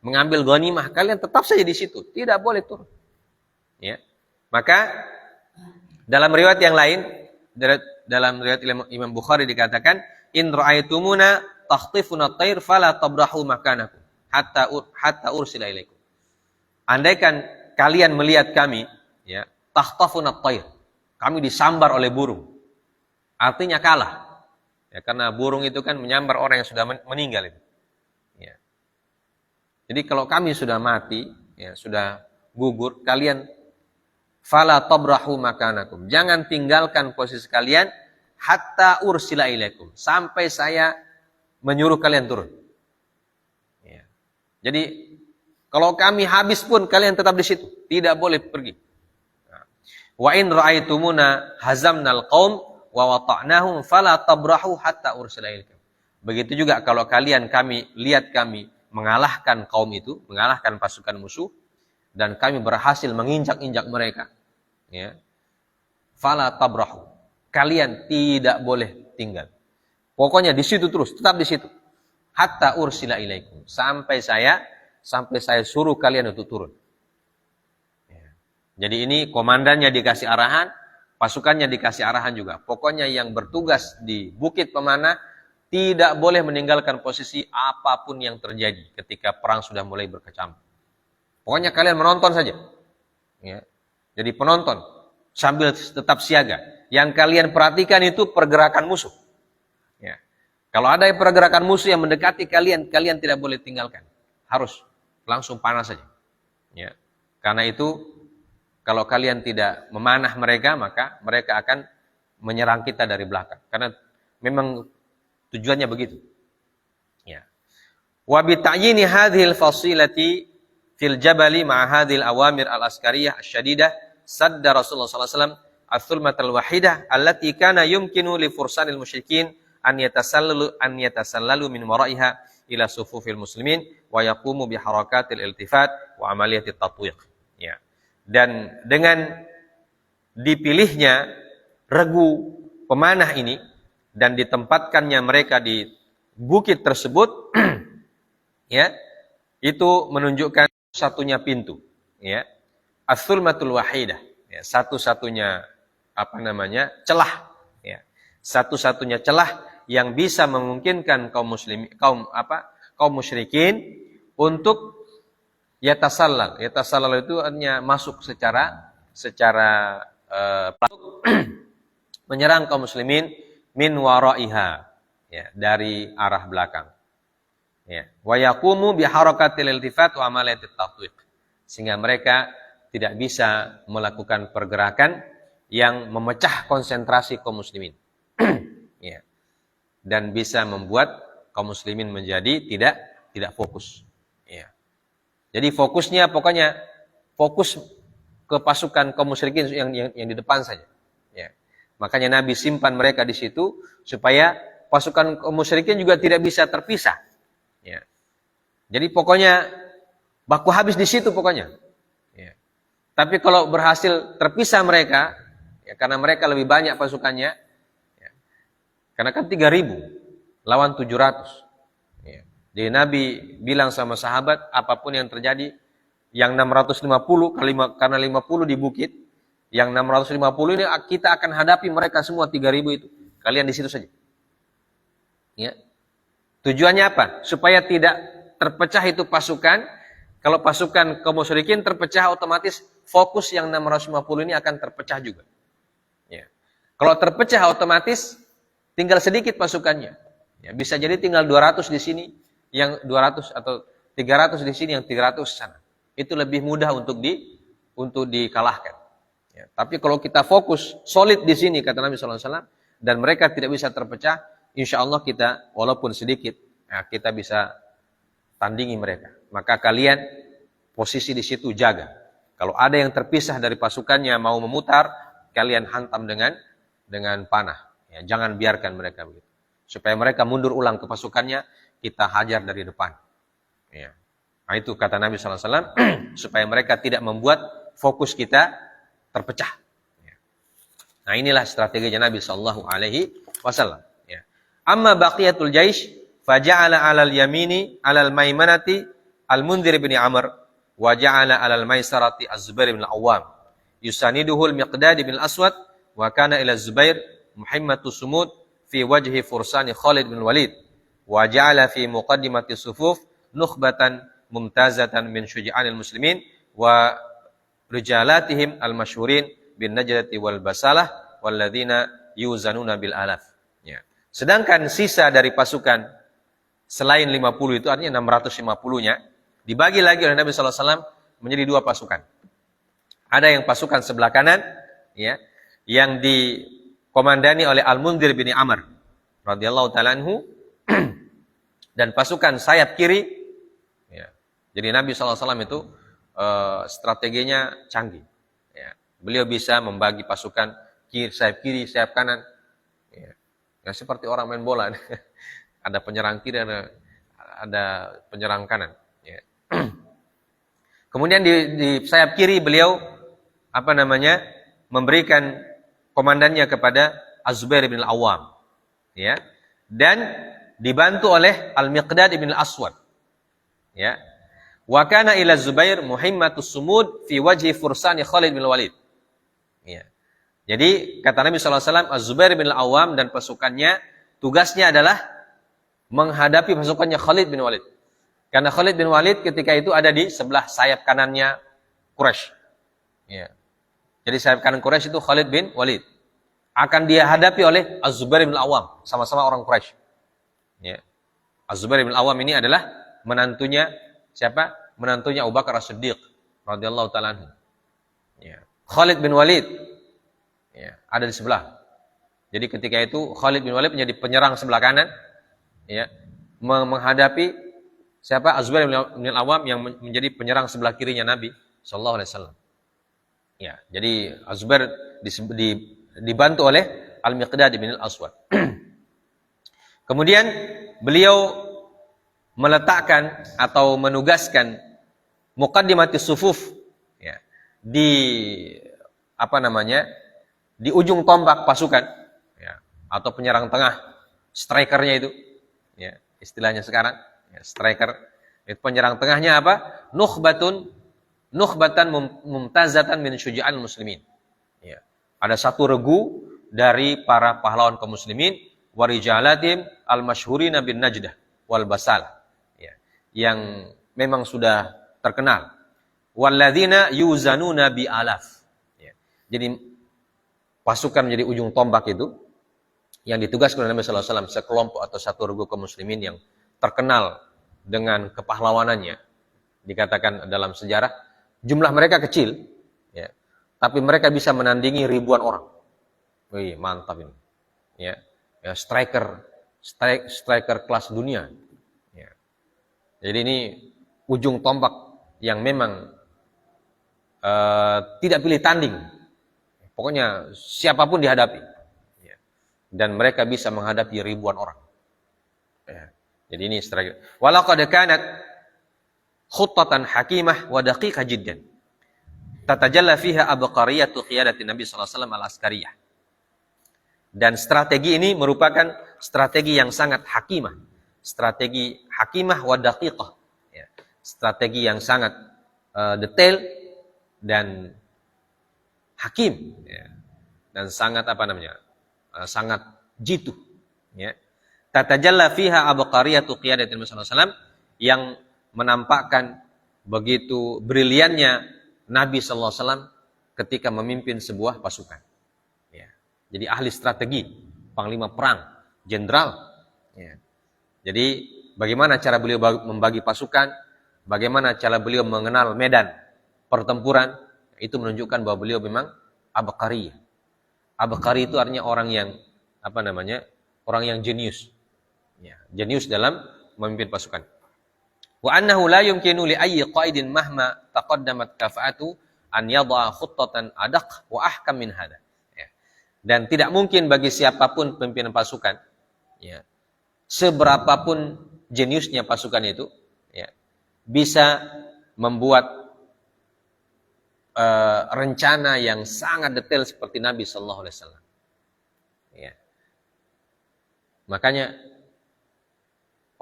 mengambil ghanimah, kalian tetap saja di situ, tidak boleh turun. Ya. Maka dalam riwayat yang lain, dalam riwayat Imam Bukhari dikatakan, in ra'aitumuna takhtifuna at-tayr fala tabrahu makanakum hatta ursila ilaikum. Andaikan kalian melihat kami, ya, takhtafuna at-tayr, kami disambar oleh burung. Artinya kalah. Ya, karena burung itu kan menyambar orang yang sudah meninggal itu. Ya. Jadi kalau kami sudah mati, ya, sudah gugur, kalian Fala tabrahu makanakum. Jangan tinggalkan posisi kalian hatta ursila ilaikum. Sampai saya menyuruh kalian turun. Ya. Jadi kalau kami habis pun kalian tetap di situ. Tidak boleh pergi. Wa in ra'aitumuna hazamnal qaum wa wata'nahum fala tabrahu hatta ursila ilaikum. Begitu juga kalau kami lihat kami mengalahkan kaum itu, mengalahkan pasukan musuh, dan kami berhasil menginjak-injak mereka. Ya. Fala tabrahu. Kalian tidak boleh tinggal. Pokoknya di situ terus, tetap di situ. Hatta ursila ilaikum. Sampai saya suruh kalian untuk turun. Ya. Jadi ini komandannya dikasih arahan, pasukannya dikasih arahan juga. Pokoknya yang bertugas di Bukit Pemanah tidak boleh meninggalkan posisi apapun yang terjadi ketika perang sudah mulai berkecamuk. Pokoknya kalian menonton saja. Ya. Jadi penonton sambil tetap siaga. Yang kalian perhatikan itu pergerakan musuh. Ya. Kalau ada pergerakan musuh yang mendekati kalian, kalian tidak boleh tinggalkan. Harus langsung panah saja. Ya. Karena itu kalau kalian tidak memanah mereka, maka mereka akan menyerang kita dari belakang. Karena memang tujuannya begitu. Ya. Wa bi ta'yini hadhil fasilati fil jabali ma'a hadhil awamir al-askariyah asy-syadidah sadda Rasulullah sallallahu alaihi wasallam as-sulmatal wahidah allati kana yumkinu li fursanil musyrikin an yatasallalu min wara'iha ila sufufil muslimin wa yaqumu bi harakatil iltifat wa amaliyatit tatwiq. Ya. Dan dengan dipilihnya regu pemanah ini dan ditempatkannya mereka di bukit tersebut, ya, itu menunjukkan satunya pintu, ya, as-sulmatul wahidah, ya, satu-satunya celah, ya, satu-satunya celah yang bisa memungkinkan kaum musyrikin untuk yatasallal. Yatasallal itu artinya masuk secara menyerang kaum muslimin min waraiha, ya, dari arah belakang. Ya, wa yaqumu bi harakatil iltifat wa amaliyatit tatwiq. Sehingga mereka tidak bisa melakukan pergerakan yang memecah konsentrasi kaum muslimin. Ya. Dan bisa membuat kaum muslimin menjadi tidak fokus. Ya. Jadi fokusnya pokoknya fokus ke pasukan kaum musyrikin yang di depan saja. Ya. Makanya Nabi simpan mereka di situ supaya pasukan kaum musyrikin juga tidak bisa terpisah. Ya. Jadi pokoknya baku habis di situ pokoknya. Ya. Tapi kalau berhasil terpisah mereka, ya, karena mereka lebih banyak pasukannya, ya, karena kan 3.000 lawan 700. Ya. Jadi Nabi bilang sama sahabat, apapun yang terjadi, yang 650 karena 50 di bukit, yang 650 ini kita akan hadapi mereka semua 3.000 itu. Kalian di situ saja. Ya. Tujuannya apa? Supaya tidak terpecah itu pasukan. Kalau pasukan kaum musyrikin terpecah, otomatis fokus yang 650 ini akan terpecah juga. Ya. Kalau terpecah, otomatis tinggal sedikit pasukannya. Ya, bisa jadi tinggal 200 di sini, yang 200 atau 300 di sini, yang 300 sana. Itu lebih mudah untuk dikalahkan. Ya, tapi kalau kita fokus solid di sini, kata Nabi SAW, dan mereka tidak bisa terpecah, insya Allah kita walaupun sedikit, ya, kita bisa tandingi mereka. Maka kalian posisi di situ jaga. Kalau ada yang terpisah dari pasukannya mau memutar, kalian hantam dengan panah. Ya, jangan biarkan mereka begitu. Supaya mereka mundur ulang ke pasukannya, kita hajar dari depan. Ya. Nah, itu kata Nabi SAW, supaya mereka tidak membuat fokus kita terpecah. Ya. Nah, inilah strateginya Nabi SAW. Ya. Amma baqiyatul jaish, faja'ala alal yamini alal maimanati al-Mundhir bin Amr, wa ja'ala alal maisarati az-Zubair bin al-Awwam. Yusaniduhul Miqdad bin al-Aswad, wa kana ila Zubair muhimmatu sumud fi wajhi fursani Khalid bin Walid. Wa ja'ala fi muqaddimati sufuf nukhbatan mumtazatan min syuja'anil muslimin wa rijalatihim al-masyhurin bin najdati wal basalah walladzina yuzanuna bil alaf. Ya. Sedangkan sisa dari pasukan selain 50 itu, artinya 650-nya dibagi lagi oleh Nabi SAW menjadi 2 pasukan. Ada yang pasukan sebelah kanan, ya, yang dikomandani oleh Al-Mundhir bin Amr radhiyallahu ta'ala anhu, dan pasukan sayap kiri, ya. Jadi Nabi SAW itu strateginya canggih, ya. Beliau bisa membagi pasukan kiri, sayap kanan, ya. Ya, seperti orang main bola. Ada penyerang kiri, ada penyerang kanan, ya. Kemudian di sayap kiri beliau memberikan komandannya kepada Az-Zubair bin Al-Awwam, ya, dan dibantu oleh Al-Miqdad bin Al-Aswad, ya. Wa kana ila Zubair muhimmatus sumud fi wajhi fursani Khalid bin Walid, ya. Jadi kata Nabi SAW, Az-Zubair bin Al-Awwam dan pasukannya tugasnya adalah menghadapi pasukannya Khalid bin Walid. Karena Khalid bin Walid ketika itu ada di sebelah sayap kanannya Quraisy, ya. Jadi sayap kanan Quraisy itu Khalid bin Walid. Akan dia hadapi oleh Az-Zubair bin Al-Awwam, sama-sama orang Quraisy. Ya. Az-Zubair bin Al-Awwam ini adalah menantunya siapa? Menantunya Abu Bakar As-Siddiq radhiyallahu ta'ala anhu. Ya. Khalid bin Walid, ya, ada di sebelah. Jadi ketika itu Khalid bin Walid menjadi penyerang sebelah kanan, ya, menghadapi siapa? Az-Zubair bin Al-Awwam yang menjadi penyerang sebelah kirinya Nabi sallallahu alaihi wasallam. Ya, jadi Az-Zubair dibantu oleh Al-Miqdad bin Al-Aswad. Kemudian beliau meletakkan atau menugaskan muqaddimatis sufuf, ya, di di ujung tombak pasukan, ya, atau penyerang tengah, strikernya itu, ya, istilahnya sekarang, ya, striker. Itu penyerang tengahnya apa? Nukhbatan mumtazatan min syuja'an muslimin. Ya. Ada satu regu dari para pahlawan kaum muslimin, warijalatim al-masyhurina bin najdah wal basal. Ya. Yang memang sudah terkenal. Walladzina yuzanuna bi alaf. Ya. Jadi pasukan menjadi ujung tombak itu yang ditugaskan oleh Nabi sallallahu alaihi wasallam, sekelompok atau satu regu kaum muslimin yang terkenal dengan kepahlawanannya. Dikatakan dalam sejarah jumlah mereka kecil, ya, tapi mereka bisa menandingi ribuan orang. Wih, mantap ini. Ya, ya, striker kelas dunia. Ya. Jadi ini ujung tombak yang memang tidak pilih tanding. Pokoknya siapapun dihadapi. Ya. Dan mereka bisa menghadapi ribuan orang. Ya. Jadi ini striker. Walaqad kanat khuttatan hakimah wa daqiqah jiddan tatajalla fiha abqariyatu qiyadati Nabi sallallahu alaihi wasallam al-askariyah. Dan strategi ini merupakan strategi yang sangat hakimah, strategi hakimah wa daqiqah, ya, strategi yang sangat detail dan hakim, ya, dan sangat sangat jitu, ya. Tatajalla fiha abqariyatu qiyadati Nabi sallallahu alaihi wasallam, yang menampakkan begitu briliannya Nabi sallallahu alaihi wasallam ketika memimpin sebuah pasukan. Ya. Jadi ahli strategi, panglima perang, jenderal. Ya. Jadi bagaimana cara beliau membagi pasukan, bagaimana cara beliau mengenal medan pertempuran, itu menunjukkan bahwa beliau memang abqari. Abqari itu artinya orang yang orang yang jenius. Ya, jenius dalam memimpin pasukan. Wa annahu la yumkinu li ayyi qaidin mahma taqaddamat kafa'atu an yadha khuttatan adaq wa ahkam min hada. Ya. Dan tidak mungkin bagi siapapun pimpinan pasukan, ya, seberapapun jeniusnya pasukan itu, ya, bisa membuat rencana yang sangat detail seperti Nabi sallallahu alaihi wasallam. Ya. Makanya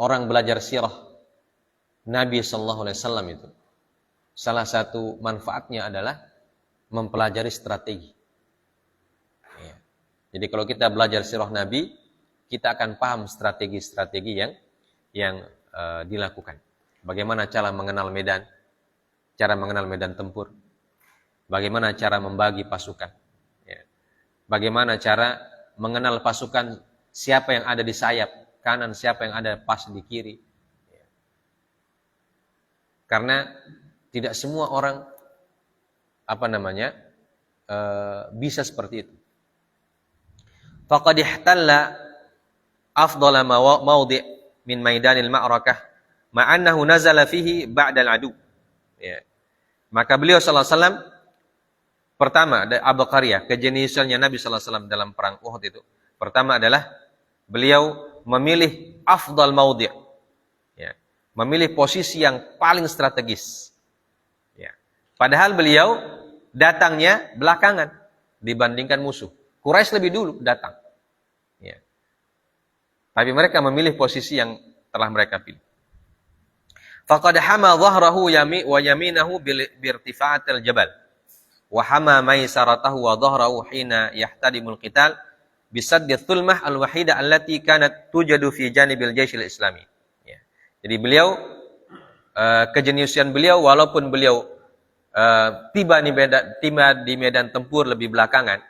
orang belajar sirah Nabi sallallahu alaihi wasallam itu salah satu manfaatnya adalah mempelajari strategi. Ya. Jadi kalau kita belajar sirah Nabi, kita akan paham strategi-strategi yang dilakukan. Bagaimana cara mengenal medan tempur, bagaimana cara membagi pasukan, ya. Bagaimana cara mengenal pasukan, siapa yang ada di sayap kanan, siapa yang ada pas di kiri. Karena tidak semua orang bisa seperti itu. Faqad ihtalla afdala mawdi' min maidanil ma'rakah ma'annahu nazala fihi ba'dal adu. Ya. Maka beliau sallallahu alaihi wasallam pertama ada abqariyah, kejeniusannya Nabi sallallahu alaihi wasallam dalam perang Uhud itu. Pertama adalah beliau memilih afdal mawdi'. Ya. Memilih posisi yang paling strategis. Ya. Padahal beliau datangnya belakangan dibandingkan musuh. Quraisy lebih dulu datang. Ya. Tapi mereka memilih posisi yang telah mereka pilih. Faqad hama dhahrahu wa yaminahu birtifa'atil jabal. Wa hama maisaratahu wa dhahrahu hina yahtadimul qital bisaddi thulmah al-wahida allati kanat tujadu fi janibil jaisil islami. Ya. Jadi beliau kejeniusan beliau walaupun beliau tiba di medan tempur lebih belakangan,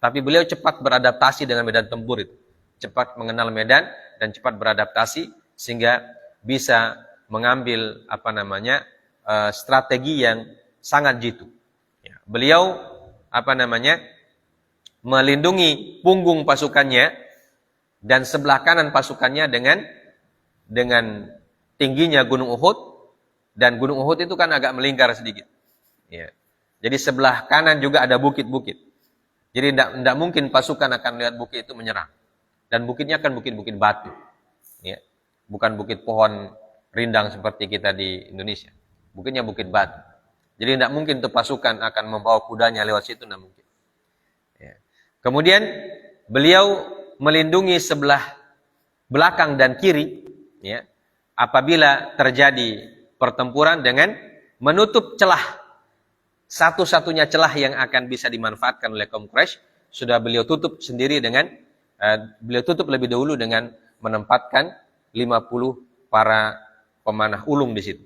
tapi beliau cepat beradaptasi dengan medan tempur itu. Cepat mengenal medan dan cepat beradaptasi sehingga bisa mengambil strategi yang sangat jitu. Ya. Beliau melindungi punggung pasukannya dan sebelah kanan pasukannya dengan tingginya Gunung Uhud, dan Gunung Uhud itu kan agak melingkar sedikit. Ya. Jadi sebelah kanan juga ada bukit-bukit. Jadi tidak mungkin pasukan akan lihat bukit itu menyerang. Dan bukitnya kan bukit-bukit batu. Ya. Bukan bukit pohon rindang seperti kita di Indonesia. Bukitnya bukit batu. Jadi tidak mungkin tuh pasukan akan membawa kudanya lewat situ, tidak mungkin. Ya. Kemudian beliau melindungi sebelah belakang dan kiri, ya, apabila terjadi pertempuran dengan menutup celah. Satu-satunya celah yang akan bisa dimanfaatkan oleh kaum Quraisy sudah beliau tutup sendiri beliau tutup lebih dahulu dengan menempatkan 50 para pemanah ulung di situ.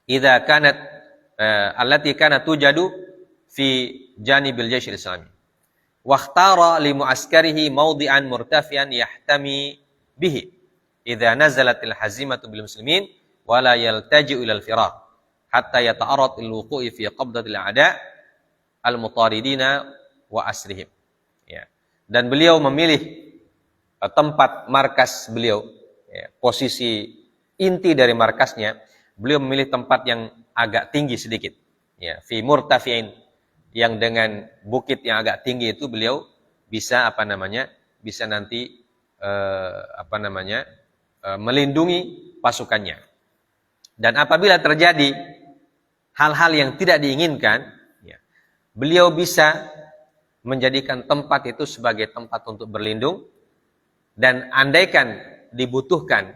Idza kanat allati kanat tujadu fi janibil jaish al-islami. Wa ikhtara li mu'askarihi mawdi'an murtafi'an yahtami bihi. Idza nazalatil hazimatu bil muslimin wa la yaltaji'u ila al-firar hatta yata'arrad al-wuqu'i fi qabdatil a'da al-mutaridina wa asrihim. Ya. Dan beliau memilih tempat markas beliau, ya, posisi inti dari markasnya, beliau memilih tempat yang agak tinggi sedikit, ya, fi murtafi'in, yang dengan bukit yang agak tinggi itu beliau bisa bisa nanti melindungi pasukannya. Dan apabila terjadi hal-hal yang tidak diinginkan, ya, beliau bisa menjadikan tempat itu sebagai tempat untuk berlindung, dan andaikan dibutuhkan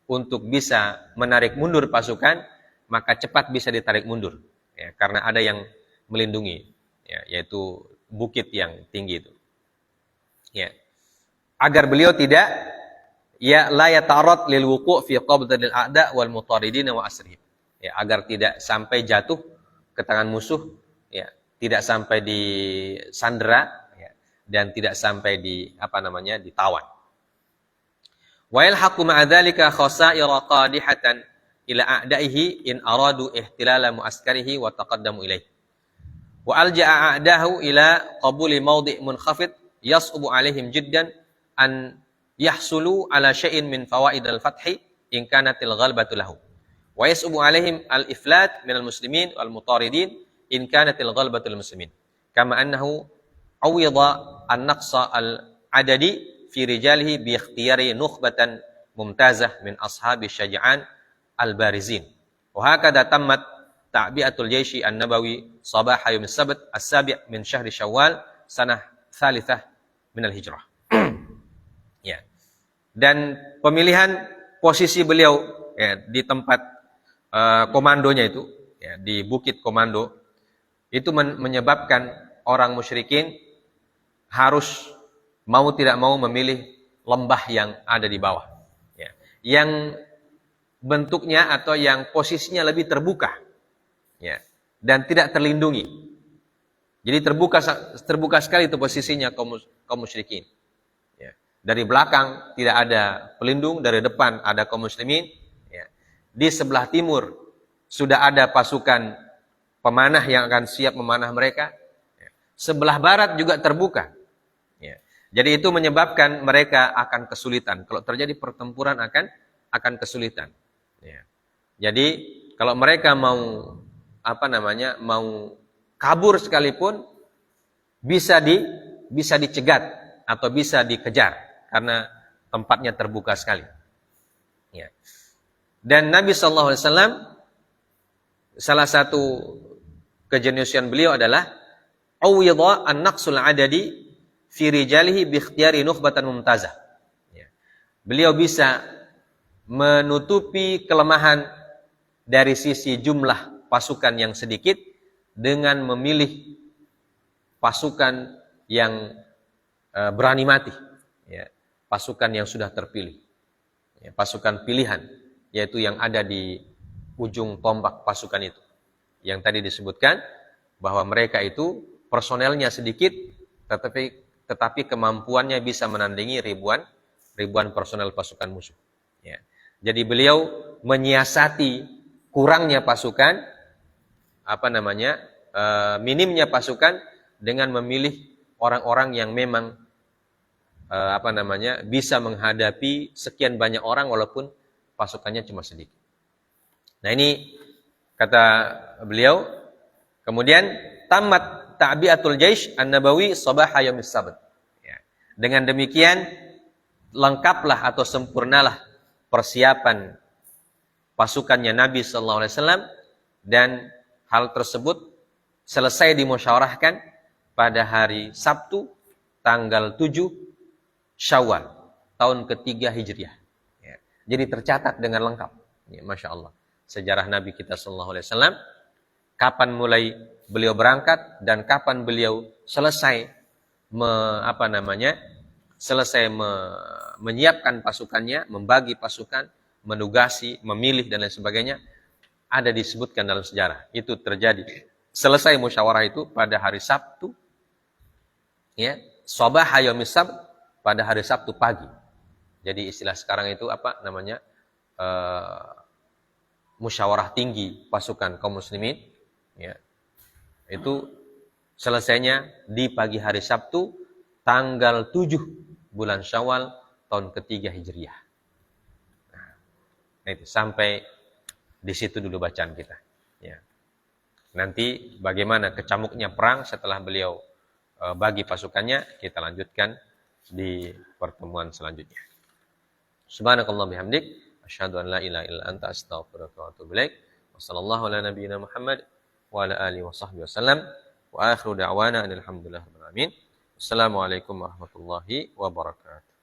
untuk bisa menarik mundur pasukan, maka cepat bisa ditarik mundur, ya, karena ada yang melindungi, ya, yaitu bukit yang tinggi itu, ya, agar beliau tidak la yata'arrad lil wuqu' fi qabdil a'da wal mutaridin wa asrihim, ya, agar tidak sampai jatuh ke tangan musuh, ya, tidak sampai disandera, ya, dan tidak sampai ditawan. Wa yalhaqu ma'a dzalika khasa'ira qadihatan ila a'da'ihi in aradu ihtilala mu'askarihi wa taqaddamu ilaihi. Wa alja'a a'dahu ila qabuli mawdi' munkhafid yas'ubu 'alaihim jiddan an yahsulu 'ala syai'in min fawaidil fathi in kanatil ghalbatu lahu. Wa yas'ubu 'alaihim al-iflat minal muslimin wal mutaridin in kanatil ghalbatul muslimin. Kama annahu awwida an-naqsa al-adadi fi rijalihi bi ikhtiyari nukhbatan mumtazah min ashabi syaja'an al-barizin. Wa hakadha tammat ta'bi'atul jaishi an-nabawi sabah yaum as-sabt as-sabi' min syahri syawal sanah tsalitsah min al-hijrah. Ya. Dan pemilihan posisi beliau, ya, di tempat komandonya itu, ya, di bukit komando itu menyebabkan orang musyrikin harus mau tidak mau memilih lembah yang ada di bawah, ya, yang bentuknya atau yang posisinya lebih terbuka, ya, dan tidak terlindungi. Jadi terbuka sekali itu posisinya kaum musyrikin. Ya. Dari belakang tidak ada pelindung, dari depan ada kaum muslimin. Ya. Di sebelah timur sudah ada pasukan pemanah yang akan siap memanah mereka. Sebelah barat juga terbuka. Ya. Jadi itu menyebabkan mereka akan kesulitan. Kalau terjadi pertempuran akan kesulitan. Ya. Jadi kalau mereka mau mau kabur sekalipun bisa dicegat atau bisa dikejar karena tempatnya terbuka sekali. Ya. Dan Nabi sallallahu alaihi wasallam salah satu kejeniusan beliau adalah awwidha an-naqsul adadi fi rijalihi bi ikhtiyari nukhbatan mumtazah. Ya. Beliau bisa menutupi kelemahan dari sisi jumlah pasukan yang sedikit dengan memilih pasukan yang berani mati, ya. Pasukan yang sudah terpilih, ya. Pasukan pilihan, yaitu yang ada di ujung tombak pasukan itu. Yang tadi disebutkan bahwa mereka itu personelnya sedikit, tetapi kemampuannya bisa menandingi ribuan personel pasukan musuh. Ya. Jadi beliau menyiasati kurangnya pasukan, minimnya pasukan dengan memilih orang-orang yang memang bisa menghadapi sekian banyak orang walaupun pasukannya cuma sedikit. Nah ini kata beliau, kemudian tamat ta'biatul jaish an-nabawi sabaha yaumis sabt. Ya. Dengan demikian lengkaplah atau sempurnalah persiapan pasukannya Nabi sallallahu alaihi wasallam, dan hal tersebut selesai dimusyawarahkan pada hari Sabtu tanggal 7 Syawal tahun ketiga Hijriah. Ya. Jadi tercatat dengan lengkap. Ya, Masya Allah. Sejarah Nabi kita sallallahu alaihi wasallam, kapan mulai beliau berangkat dan kapan beliau selesai menyiapkan pasukannya, membagi pasukan, menugasi, memilih dan lain sebagainya, ada disebutkan dalam sejarah. Itu terjadi. Selesai musyawarah itu pada hari Sabtu, ya, sabah yaumis sabt, pada hari Sabtu pagi. Jadi istilah sekarang itu musyawarah tinggi pasukan kaum muslimin, ya. Itu selesainya di pagi hari Sabtu tanggal 7 bulan Syawal tahun ketiga Hijriah. Nah, itu sampai di situ dulu bacaan kita. Ya. Nanti bagaimana kecamuknya perang setelah beliau bagi pasukannya, kita lanjutkan di pertemuan selanjutnya. Subhanakallah bihamdik, asyhadu an la ilaha illa anta astaghfiruka wa atubu ilaik. Wassallallahu ala nabiyyina Muhammad wa ala alihi wa sahbihi wasallam. Wa akhiru da'wana alhamdulillahirabbil alamin. Assalamualaikum warahmatullahi wabarakatuh.